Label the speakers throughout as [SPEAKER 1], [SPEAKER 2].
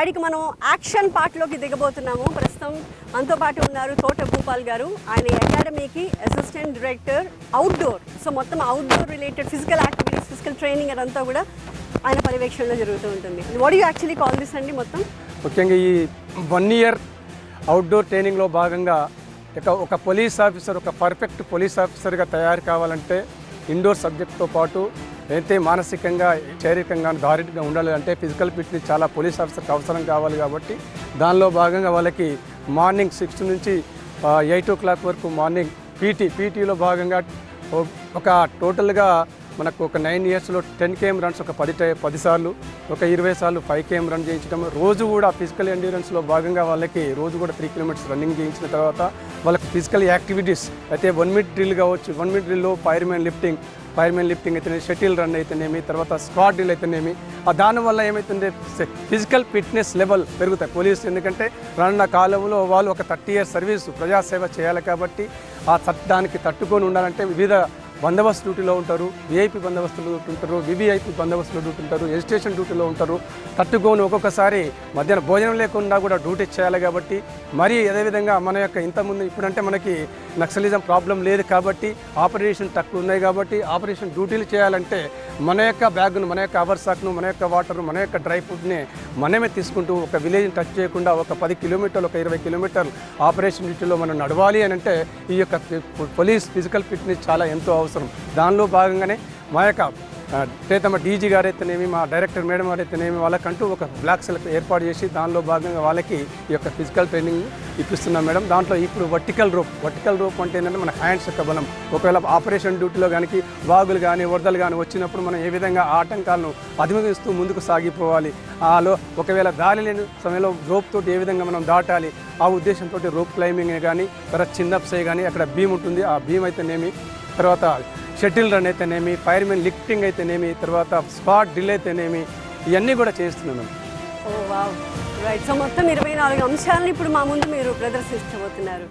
[SPEAKER 1] అడికి మనం యాక్షన్ పార్ట్లోకి దిగబోతున్నాము. ప్రస్తుతం మనతో పాటు ఉన్నారు తోట భూపాల్ గారు. ఆయన అకాడమీకి అసిస్టెంట్ డైరెక్టర్ అవుట్డోర్. సో మొత్తం outdoor related physical activities, physical training అదంతా కూడా ఆయన పర్యవేక్షణలో జరుగుతూ ఉంటుంది. What you actually call this అండి? మొత్తం
[SPEAKER 2] ముఖ్యంగా ఈ 1 year అవుట్డోర్ ట్రైనింగ్లో భాగంగా ఒక పోలీస్ ఆఫీసర్, ఒక పర్ఫెక్ట్ పోలీస్ ఆఫీసర్గా తయారు కావాలంటే ఇండోర్ సబ్జెక్ట్తో పాటు అయితే మానసికంగా, శారీరకంగా, దారుణంగా ఉండాలి అంటే ఫిజికల్ ఫిట్నెస్ చాలా పోలీస్ ఆఫీసర్కి అవసరం కావాలి. కాబట్టి దానిలో భాగంగా వాళ్ళకి మార్నింగ్ 6 నుంచి 8 o'clock వరకు మార్నింగ్ పీటీలో భాగంగా ఒక టోటల్గా మనకు ఒక 9 yearsలో 10 km రన్స్ ఒక 10 సార్లు, ఒక 20 సార్లు 5 km రన్ చేయించడం. రోజు కూడా ఫిజికల్ ఎండ్యూరెన్స్లో భాగంగా వాళ్ళకి రోజు కూడా 3 kilometers రన్నింగ్ చేయించిన తర్వాత వాళ్ళకి ఫిజికల్ యాక్టివిటీస్ అయితే 1 minute డ్రిల్ కావచ్చు. 1 minute డ్రిల్లో ఫైర్మెన్ లిఫ్టింగ్ అయితేనేమి, షటిల్ రన్ అయితేనేమి, తర్వాత స్క్వాడ్ డ్రిల్ అయితేనేమి. దానివల్ల ఏమవుతుంది, ఫిజికల్ ఫిట్నెస్ లెవెల్ పెరుగుతాయి పోలీసు. ఎందుకంటే రానున్న కాలంలో వాళ్ళు ఒక 30 years సర్వీస్ ప్రజాసేవ చేయాలి. కాబట్టి దానికి తట్టుకొని ఉండాలంటే వివిధ బందోబస్తు డ్యూటీలో ఉంటారు, విఐపి బందోబస్తులు ఉంటారు, వివిఐపి బందోబస్తులు డ్యూటీ ఉంటారు, ఎజిటేషన్ డ్యూటీలో ఉంటారు. తట్టుకొని ఒక్కొక్కసారి మధ్యాహ్నం భోజనం లేకుండా కూడా డ్యూటీ చేయాలి. కాబట్టి మరి అదేవిధంగా మన యొక్క ఇంతకుముందు ఇప్పుడంటే మనకి నక్సలిజం ప్రాబ్లం లేదు కాబట్టి ఆపరేషన్ తక్కువ ఉన్నాయి. కాబట్టి ఆపరేషన్ డ్యూటీలు చేయాలంటే మన యొక్క బ్యాగ్ను, మన యొక్క అవర్సాక్ను, మన యొక్క వాటర్, మన యొక్క డ్రై ఫుడ్ని మనమే తీసుకుంటూ ఒక విలేజ్ని టచ్ చేయకుండా ఒక 10 kilometers, ఒక 20 kilometers ఆపరేషన్ డ్యూటీలో మనం నడవాలి అని అంటే ఈ యొక్క పోలీస్ ఫిజికల్ ఫిట్నెస్ చాలా ఎంతో అవసరం. దానిలో భాగంగానే మా యొక్క ప్రేతమ డీజీ గారు అయితేనేమి, మా డైరెక్టర్ మేడం గారు అయితేనేమి వాళ్ళకంటూ ఒక బ్లాక్ సెల్ ఏర్పాటు చేసి దానిలో భాగంగా వాళ్ళకి ఈ యొక్క ఫిజికల్ ట్రైనింగ్ ఇప్పిస్తున్నాం మేడం. దాంట్లో ఇప్పుడు వర్టికల్ రోప్ అంటే ఏంటంటే మన హ్యాండ్స్ యొక్క బలం. ఒకవేళ ఆపరేషన్ డ్యూటీలో కానీ వాగులు కానీ వరదలు కానీ వచ్చినప్పుడు మనం ఏ విధంగా ఆటంకాలను అధిగమిస్తూ ముందుకు సాగిపోవాలి, ఒకవేళ దారి లేని సమయంలో రోప్ తోటి ఏ విధంగా మనం దాటాలి, ఆ ఉద్దేశంతో రోప్ క్లైంబింగ్ కానీ, తర్వాత చిన్నప్స్ కానీ, అక్కడ బీమ్ ఉంటుంది, ఆ బీమ్ అయితేనేమి, తర్వాత షటిల్ రన్ అయితేనేమి, ఫైర్మెన్ లిఫ్టింగ్ అయితేనేమి, తర్వాత స్క్వాడ్ డ్రిల్ అయితేనేమి, ఇవన్నీ కూడా చేస్తున్నాను.
[SPEAKER 1] ఓ వావ్, రైట్. సో మొత్తం 24 అంశాలను ఇప్పుడు మా ముందు మీరు ప్రదర్శించబోతున్నారు.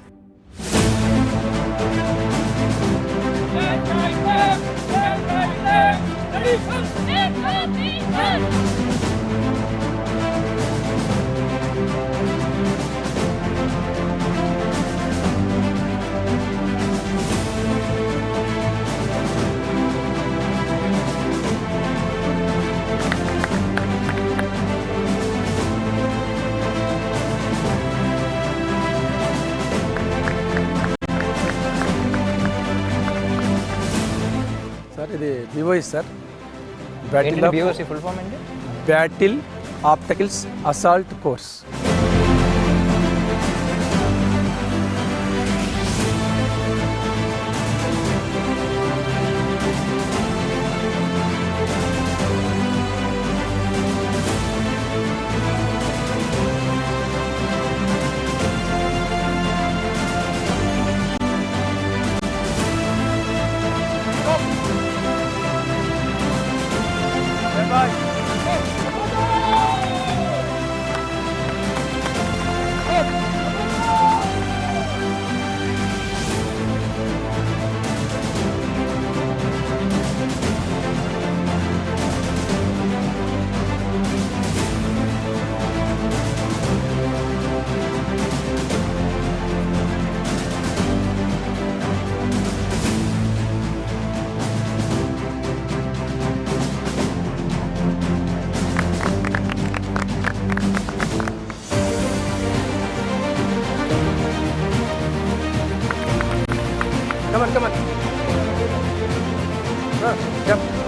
[SPEAKER 2] సార్ ఇది BOS sir, battle obstacles assault course. Come on. Jump.